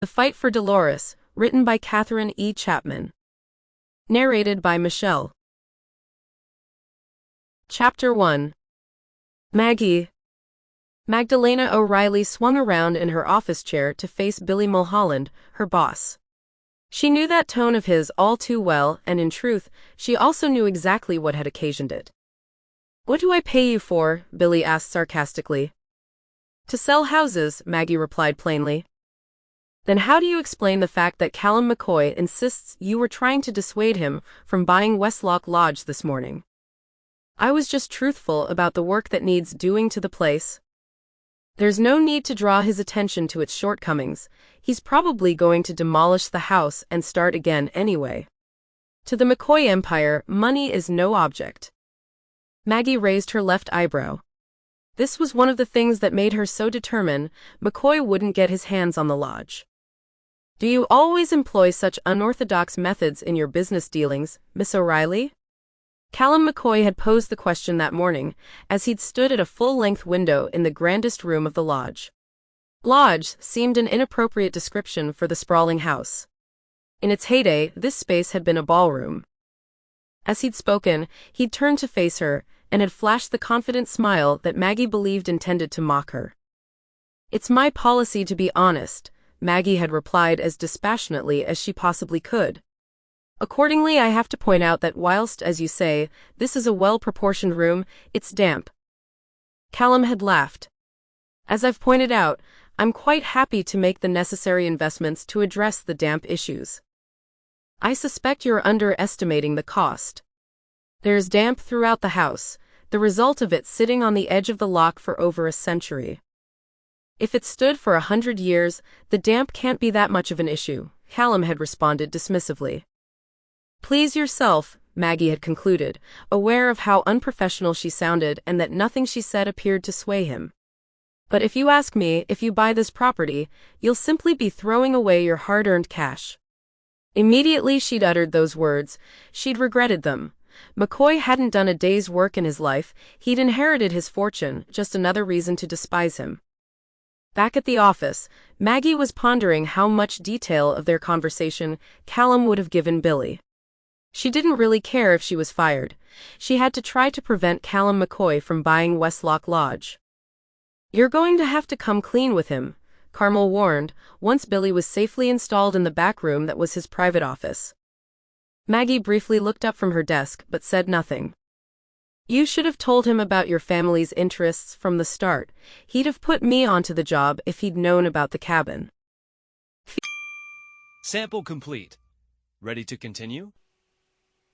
The Fight for Dolores, written by Catherine E. Chapman. Narrated by Michelle. Chapter 1. Maggie. Magdalena O'Reilly swung around in her office chair to face Billy Mulholland, her boss. She knew that tone of his all too well, and in truth, she also knew exactly what had occasioned it. "What do I pay you for?" Billy asked sarcastically. "To sell houses," Maggie replied plainly. "Then how do you explain the fact that Cal McCoy insists you were trying to dissuade him from buying West Lough Lodge this morning?" "I was just truthful about the work that needs doing to the place. There's no need to draw his attention to its shortcomings. He's probably going to demolish the house and start again anyway. To the McCoy empire, money is no object." Maggie raised her left eyebrow. This was one of the things that made her so determined McCoy wouldn't get his hands on the lodge. "Do you always employ such unorthodox methods in your business dealings, Miss O'Reilly?" Cal McCoy had posed the question that morning, as he'd stood at a full-length window in the grandest room of the lodge. Lodge seemed an inappropriate description for the sprawling house. In its heyday, this space had been a ballroom. As he'd spoken, he'd turned to face her, and had flashed the confident smile that Maggie believed intended to mock her. "It's my policy to be honest," Maggie had replied as dispassionately as she possibly could. "Accordingly, I have to point out that whilst, as you say, this is a well-proportioned room, it's damp." Callum had laughed. "As I've pointed out, I'm quite happy to make the necessary investments to address the damp issues. I suspect you're underestimating the cost. There's damp throughout the house, the result of it sitting on the edge of the lock for over a century. If it stood for 100 years, the damp can't be that much of an issue," Callum had responded dismissively. "Please yourself," Maggie had concluded, aware of how unprofessional she sounded and that nothing she said appeared to sway him. "But if you ask me, if you buy this property, you'll simply be throwing away your hard-earned cash." Immediately she'd uttered those words, she'd regretted them. McCoy hadn't done a day's work in his life, he'd inherited his fortune, just another reason to despise him. Back at the office, Maggie was pondering how much detail of their conversation Callum would have given Billy. She didn't really care if she was fired. She had to try to prevent Callum McCoy from buying West Lough Lodge. "You're going to have to come clean with him," Carmel warned, once Billy was safely installed in the back room that was his private office. Maggie briefly looked up from her desk but said nothing. "You should have told him about your family's interests from the start. He'd have put me onto the job if he'd known about the cabin." Sample complete. Ready to continue?